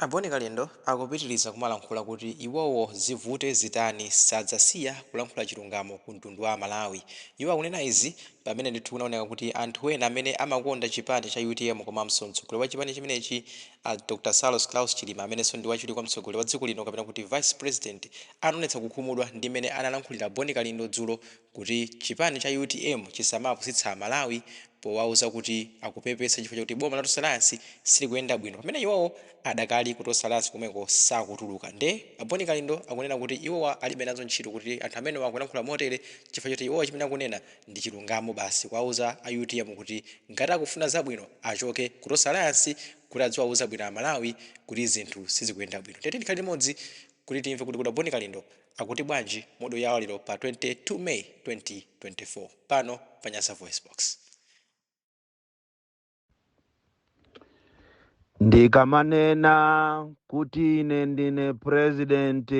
Abone Kalendo akupitiriza kumalankhula kuti iwowo zivute zitani sadzasiya kulankhula chilungamo ku mtundu wa Malawi. Iwo akunena izi pamene ndithu kunaoneka kuti anthu ena amene amakonda chipani cha UTM komanso mtsogoleri wa chipani chimenechi Dr. Salus Klaus Chilima amenenso ndi wachiwiri kwa mtsogoleri wa dziko lino kapena kuti vice president anaonetsa kukhumudwa ndi mmene analankhulira Abone Kalendo dzulo kuti chipani cha UTM chisamapusitsa Malawi powauza kuti akupepesa chifukwa chakuti boma la Tosalansi silikuyenda bwino pamene iwowo adakali ku Tosalansi kumeko sakutuluka. Nde Abone Kalendo akunena kuti iwowa alibe nazo ntchito kuti anthu amene akulankhula motere chifukwa choti iwowa chimene akunena ndi chilungamo basi kuwauza a UTM kuti ngati akufuna zabwino achoke ku Tosalansi kuti adziwauza bwino a Malawi kuti zinthu sizikuyenda bwino. Tete tikhale limodzi kuti timve kuti Abone Kalendo akuti bwanji modo yawo lero pa 22 May 2024 pano pa Nyasa Voice Box. Ndikamanena kuti ine ndine president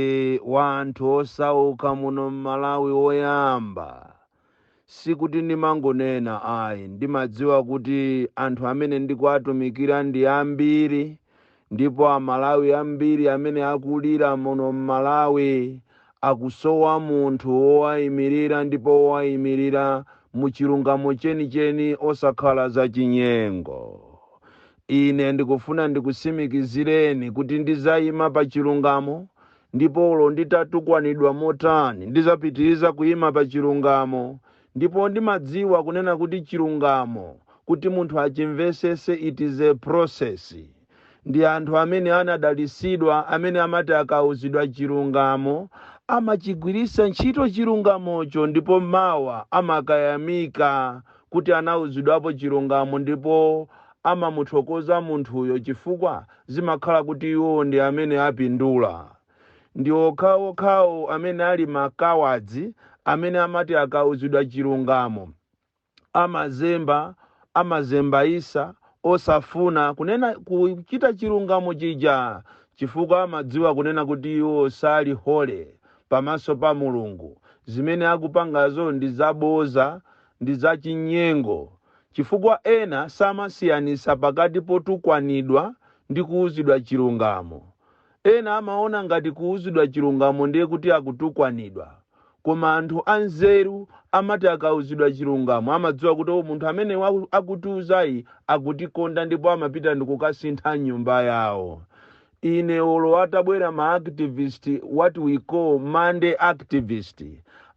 wa anthu osauka muno Malawi woyamba, sikuti ndimangonena ayi, ndimadziwa kuti anthu amene ndikuwatumikira ndi ambiri, ndipo Amalawi ambiri amene akulira muno Malawi akusowa munthu wowayimirira ndipo wowayimirira muchilungamo chenicheni osakhala za chinyengo. Ine ndikufuna ndikusimikizireni kuti ndizayima pa chilungamo, ndipo ulo nditatukwanidwa motani ndizapitiriza kuyima pa chilungamo, ndipo ndimadziwa kunena kuti chilungamo kuti munthu achimvesese it is a process. Ndi anthu amene anadalisidwa amene amati akauzidwa chilungamo amachigwirisa ntchito chilungamocho ndipo mawa amakayamika kuti anauzidwapo chilungamo ndipo amamuthokoza munthuyo chifukwa zimakhala kuti iwo ndi amene apindula. Ndi okhawo amene ali makawadzi amene amati akauzidwa chilungamo amazembaisa osafuna kunena kuchita chilungamo chija chifukwa amadziwa kunena kuti iwo sali hole pamaso pa Mulungu. Zimene akupangazo ndi zaboza, ndi zachinyengo. Chifukwa ena samasiyanisa pakati potukwanidwa ndi kuuzidwa chilungamo. Ena amaona ngati kuuzidwa chilungamo ndiye kuti akutukwanidwa. Koma anthu anzeru amati akauzidwa chilungamo amadziwa kuti munthu amene akutiuzayi akutikonda ndipo amapita ndikukasintha nyumba yawo. Ine olo atabwera ma activist, what we call Monday activist,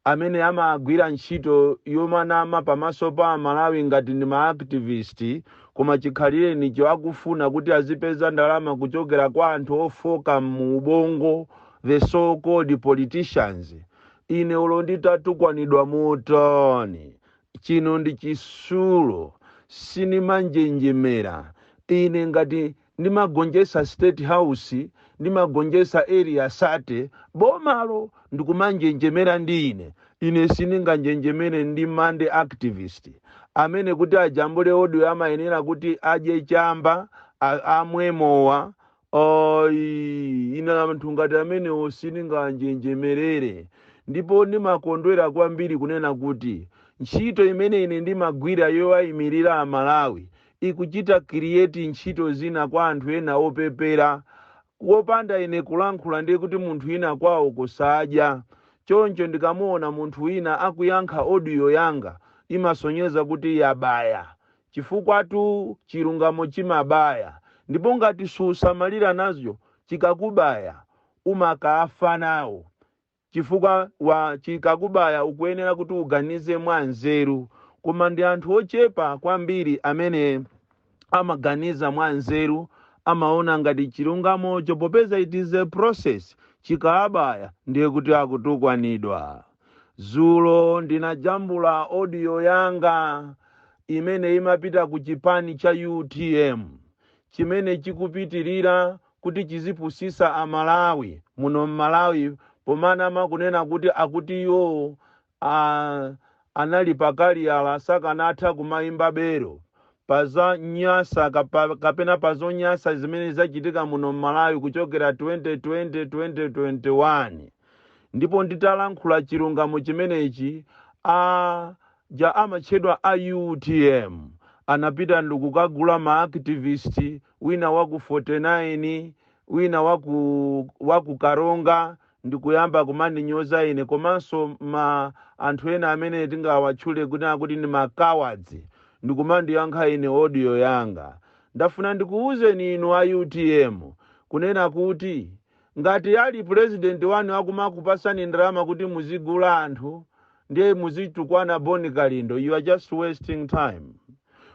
amene amagwira ntchito yomanama pamaso pa Malawi ngati ndi ma activist, koma chikhalire nicho akufuna kuti azipeza ndalama kuchokera kwa anthu ofoka mu ubongo, the so called politicians. Ine ulo nditatukwanidwa motani, chino ndi chisulo, sinimanjenjemera. Ine ngati ndimagonjesa State House, ndimagonjesa area sate, bomalo ndikumanjenjemera ndi ine sininganjenjemere ndi Monday activist amene kuti ajambule odio amayenera kuti aje chamba amwe mowa. Ina anthu ngati amene sininganjenjemerere. Ndipo ndimakondwera kwambiri kunena kuti ntchito imene ine ndimagwira yowayimirira a Malawi ikuchita create ntchito zina kwa anthu ena opepera wopanda ine kulankhula ndiye kuti munthu ina kwawo kusadya. Choncho ndikamuona munthu ina akuyankha audio yanga imasonyeza kuti yabaya chifukwa tu chilungamo chimabaya, ndipo ngati susamalira nazo chikakubaya umakafa nawo. Chifukwa chikakubaya ukuyenera kuti uganize mwanzeru. Koma ndi anthu ochepa kwambiri amene amaganiza mwanzeru, amaona ngati chilungamo popeza it is a process, chikabaya ndiye kuti akutukwanidwa. Zulo ndinajambula audio yanga imene imapita ku chipani cha UTM chimene chikupitirira kuti chizipusisa a Malawi muno Malawi, pomana makunena kuti akuti yo anali pakali ala sakanatha kumayimba bero paza nyasa kapena pazo nyasa zimene zachitika muno Malawi kuchokera 2020-2021. Ndipo nditalankhula chilungamo chimenechi amatchedwa a UTM anapita ndikukagula ma activist wina waku 49 wina waku Karonga ndikuyamba kumandinyoza ine komanso anthu ena amene tingawatchule kuti ndi makawadzi ndikumandiyankha ine audio yanga. Ndafuna ndikuwuzeni inu a UTM kunena kuti ngati ali president wanu akumakupasani ndalama kuti muzigula anthu ndiye muzitukwana Boni Kalindo, you are just wasting time.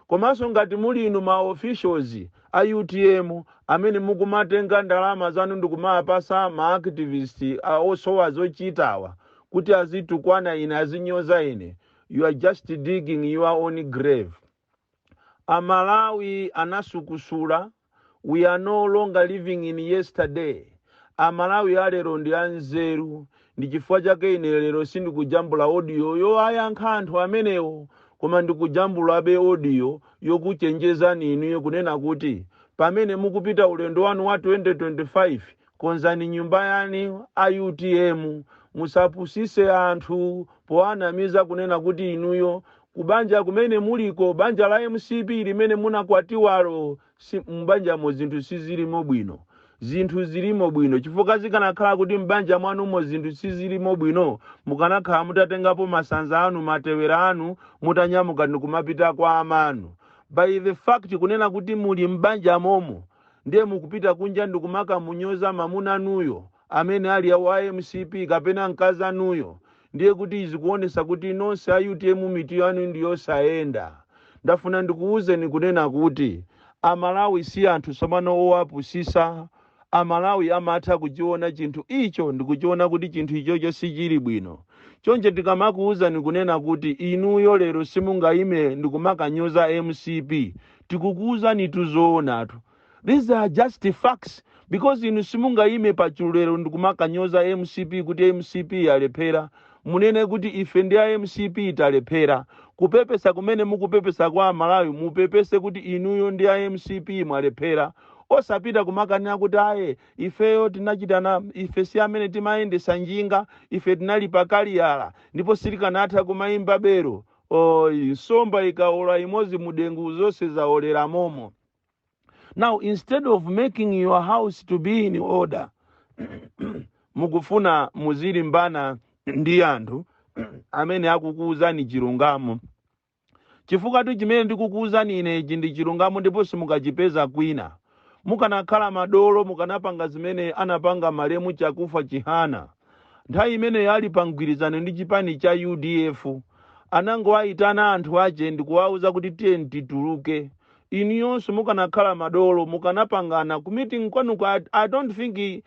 Komanso ngati muli inu ma officials a UTM amene mukumatenga ndalama zanu ndikumapasa ma activist osowa zochitawa kuti azitukwana ine azinyoza ine, you are just digging your own grave. Amalawi anasukusula, we are no longer living in yesterday. Amalawi alero ndi anzeru, ndi chifukwa chake ine lero sindikujambula audio yo ayankha anthu amenewo, koma ndikujambula audio yokuchenjezani inuyo kunena kuti pamene mukupita ulendo wanu wa 2025 konzani nyumba yani a UTM, musapusise anthu poanamiza kunena kuti inuyo kubanja kumene muliko banja la MCP limene munakwatiwalo mbanja zinthu sizilimo bwino. Zinthu zilimo bwino chifukwa zikanakhala kuti mbanja mwanumo zinthu sizilimo bwino mukanakhala mutatengapo masanza anu matewera anu mutanyamuka ndikumapita kwa amanu. By the fact kunena kuti muli mbanja momo ndiye mukupita kunja ndikumaka munyoza mamuna nuyo amene ali wa MCP kapena mkazi anuyo, ndiye kuti izikuonesa kuti nonse a UTM miti yanu ndiyosaenda. Ndafuna ndikuwuzeni kunena kuti Amalawi si anthu somano owapusisa. Amalawi amatha kuchiona chinthu icho ndikuchiona kuti chinthu ichocho sichili bwino. Chonje tikamakuuza nikunena kuti inuyo lero simungayime ndikumakanyoza MCP, tikukuuza nituzoonatu. These are just facts, because inu simungayime pachulero ndikumakanyoza MCP kuti MCP yalephera, munene kuti ife ndi a MCP italephera. Kupepesa kumene mukupepesa kwa Amalawi mupepese kuti inuyo ndi a MCP mwalephera. Osapita kumakanira kuti aye ifeyo tinachitana, ife si amene timayendesa njinga, ife tinali pakaliyala ndipo silikanatha kumayimba bero. Nsomba ikaola imozi mudengu zonse zaolera momo. Now instead of making your house to be in order mukufuna muzili mbana ndi anthu amene akukuuzani chilungamo. Chifukwa tu chimene ndikukuuzani inechi ndi chilungamo ndipo simukachipeza kwina. Mukanakhala madolo mukanapanga zimene anapanga Malemu Chakufa Chihana. Nthawi imene yali pangwirizano ndi chipani cha UDF anangowaitana anthu ache ndikuwauza kuti tiye tituluke. Iniyonso mukanakhala madolo mukanapangana ku meeting kwanuko. I don't think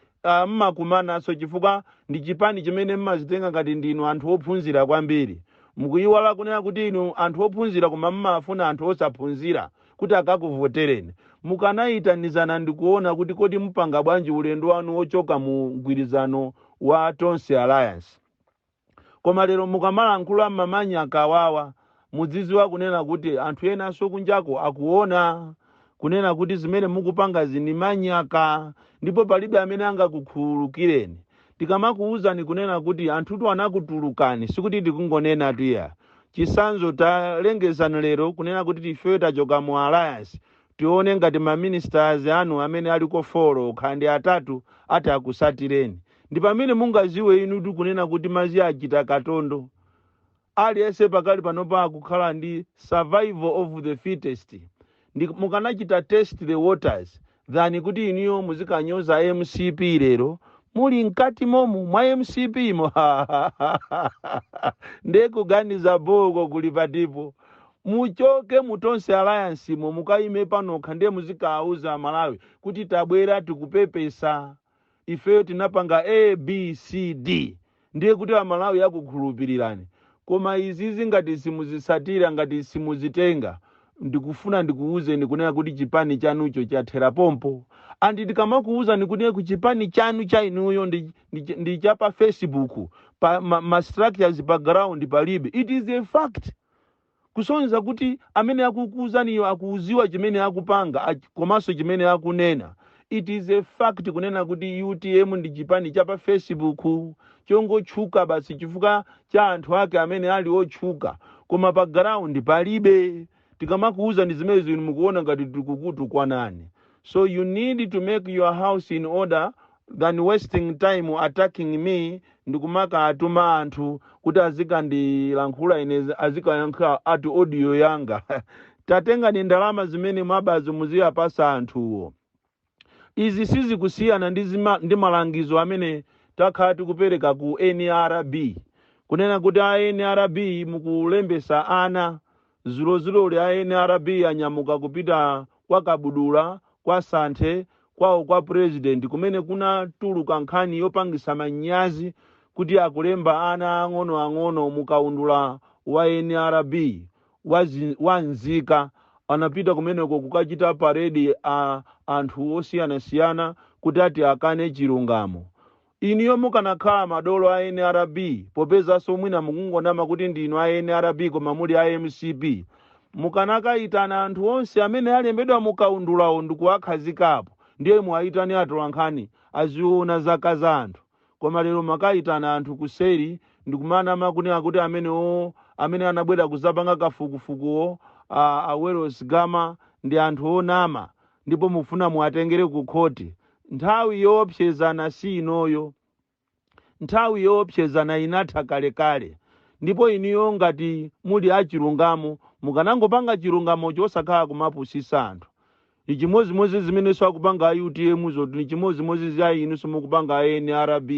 mmakumanaso chifukwa ndi chipani chimene mmazitenga ngati ndinu anthu ophunzira kwambiri. Mukuyiwala kunena kuti inu anthu ophunzira koma mmafuna anthu osaphunzira kuti akakuvotereni. Mukanayitanizana ndikuona kuti kodi mpanga bwanji ulendo wanu ochoka mu mgwirizano wa Tonse Alliance. Koma lero mukamalankhula mamanya akawawa mudziziwa kunena kuti anthu ena so kunjako akuona kunena kuti zimene mukupanga zini manyaka ndipo palibe amene angakukhululukireni. Tikamakuuzani kunena kuti anthutu anakutulukani sikuti tikungonena tuya. Chisanzo talengezana lero kunena kuti ifeyo tachoka mu Alliance. Tione ngati ma ministers anu amene aliko folo khandi atatu ati akusatireni. Ndi pamene mungaziwe inu tikunena kuti mazi achita katondo. Aliyense pakali panopa akukhala ndi survival of the fittest. Ndi mukanachita test the waters than kuti iniyo muzikanyoza MCP lero muli nkati momu mwa MCP mo. Ndekuganiza boko kulipatipo. Muchoke mu Tonse Alliance mo mukayime panokha ndiye muzikauza Malawi kuti tabwera tikupepesa. Ifeyo tinapanga ABCD. Ndiye kuti Malawi yakukhulupirirani. Koma izizi ngati simuzisatira ngati simuzitenga ndikufuna ndikuuze ndikunena kuti chipani chanucho chathera pompo. Andi ndikamakuuza ndikunena kuti chipani chanu cha inuyo ndi chapa Facebook ma structures background palibe. It is a fact. Kusonza kuti amene akukuuzaniyo akuuziwa chimene akupanga komanso chimene akunena. It is a fact kunena kuti UTM ndi chipani chapa Facebook chongochuka basi chifukwa cha anthu ake amene ali ochuka koma pa ground palibe. Tikamakuuza ndi zimene zinu mukuona ngati tikukutu kwa nani. So you need to make your house in order than wasting time attacking me ndikumaka atuma anthu kuti azikandilankhula ine azikayankha ati audio yanga tatengani ndalama zimene mwabazo muziyapasa anthuwo. Izi sizikusiyana ndi malangizo amene takhala tikupereka ku NRB kunena kuti a NRB mukulembesa ana zulozuloli a NRB anyamuka kupita kwa Kabudula, kwa Santhe, kwa president kumene kunatuluka nkhani yopangisa manyazi kuti akulemba ana ang'ono mukaundula wa NRB wanzika anapita kumeneko kukachita paredi anthu osiyanasiyana kuti ati akane chilungamo. Iniyo mukanakhala madolo a NRB popezanso mwina mukungonama kuti ndinu a NRB koma muli a MCP mukanakayitana anthu onse amene alembedwa mukaundulawo ndikuwakhazikapo ndiye muwayitane atolankhani aziona zaka za anthu. Koma lero makayitana anthu kuseri ndikumanama kunena kuti amene anabwera kuzapanga kafukufukuwo Aweros Gama ndi anthu onama ndipo mufuna muwatengere ku khoti. Nthawi yoopsezana si inoyo, nthawi yoopsezana inatha kalekale. Ndipo iniyo ngati muli achilungamo mukanangopanga chilungamo chosakhala kumapusisa anthu. Ichimozimozi zimene akupanga a UTM zoti ni chimozimozi za inunso mukupanga a NRB.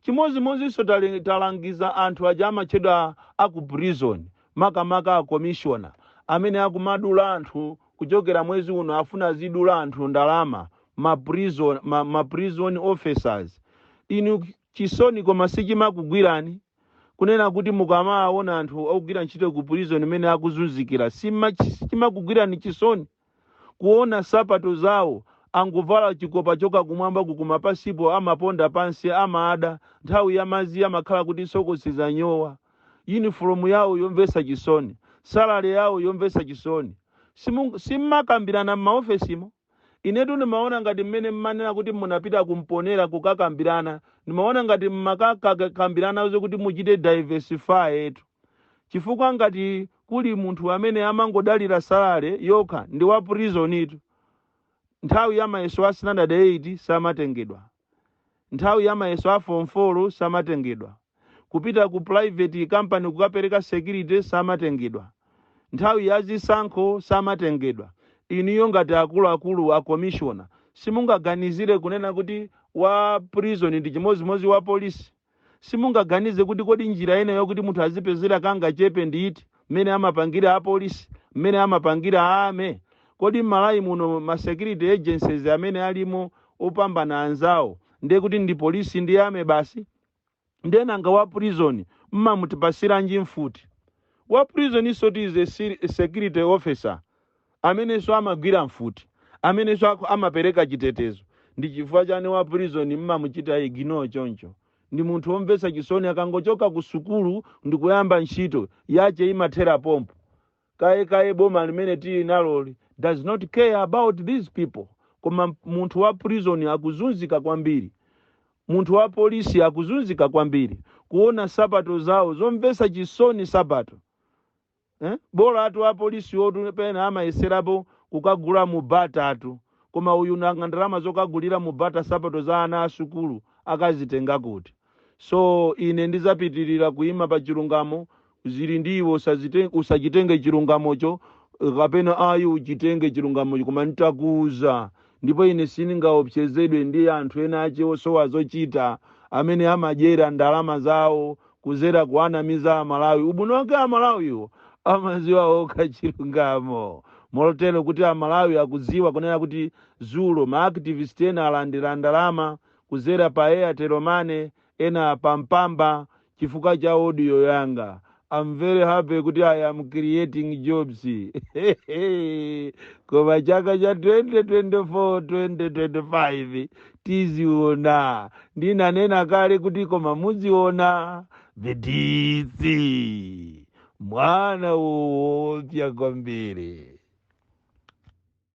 Chimozimozinso talangiza anthu aja amatchedwa aku prison makamaka a commissioner amene akumadula anthu kuchokera mwezi uno afuna zidula anthu ndalama ma prison officers. Inu chisoni koma sichimakugwirani kunena kuti mukamaona anthu akugwira ntchito ku prison imene akuzunzikira sichimakugwirani chisoni kuona sapato zawo anguvala chikopa choka kumwamba kukuma pasipo amaponda pansi amaada nthawi ya mazi amakhala kuti sokosi zanyowa. Uniform yawo yomvesa chisoni, salary yawo yomvesa chisoni. Simmakambirana m'maofesimo. Inetu nimaona ngati mmene mmanena kuti munapita kumponera kukakambirana, nimaona ngati mmakakambirana kuti muchite diversify etu. Chifukwa ngati kuli munthu amene amangodalira salary yokha ndi wa prison itu, nthawi ya mayeso a standard 8 samatengedwa, nthawi ya mayeso a form 4 samatengedwa, kupita ku private company kukapereka security samatengedwa, nthawi ya zisankho samatengedwa. Iniyo ngati akuluakulu a commissioner simungaganizire kunena kuti wa prison ndi chimozimozi wa polisi. Simungaganize kuti kodi njira ina yokuti munthu azipezera kanga chepe ndiiti mmene amapangira a polisi, mmene amapangira a ame. Kodi m'Malawi muno ma security agencies amene alimo opambana anzawo ndiye kuti ndi polisi ndi ame basi? Ndiye nanga wa prison mmamutipasiranji mfuti? Wa prison isoti is a security officer amene so amagwira mfuti, amene so amapereka chitetezo. Ndi chifukwa chani wa prison mmamuchita ignore choncho? Ndi munthu omvesa chisoni akangochoka ku sukulu ndi kuyamba ntchito yache imathera pompo. Kaye boma limene tili naloli does not care about these people. Koma munthu wa prison akuzunzika kwambiri, munthu wa polisi akuzunzika kwambiri kuona sapato zawo zomvesa chisoni sapato. Bora atu wa polisi otu pena amayeserapo kukagula mubata atu, koma uyu nanga ndalama zokagulira mubata sapato za ana asukulu akazitenga kuti. So ine ndizapitirira kuima pa chilungamo zili ndiwo usachitenge chilungamocho kapena ayo uchitenge chilungamocho koma nitakuza. Ndipo ine siningaopsezedwe ndi anthu ena ache osowa zochita amene amajera ndalama zawo kuzera kuanamiza Amalawi. Ubwino wake Amalawiwo amaziwa okha chilungamo. Molotero kuti Amalawi akuziwa kunena kuti zulo ma activist ena alandira ndalama kuzera pa Airtel Money ena pampamba chifukwa cha audio yanga. I'm very happy kuti I am creating jobs. Koma chaka cha 2024-2025 tiziona. Ndinanena kale kuti koma muziona vedisi mwana woopya kwambiri.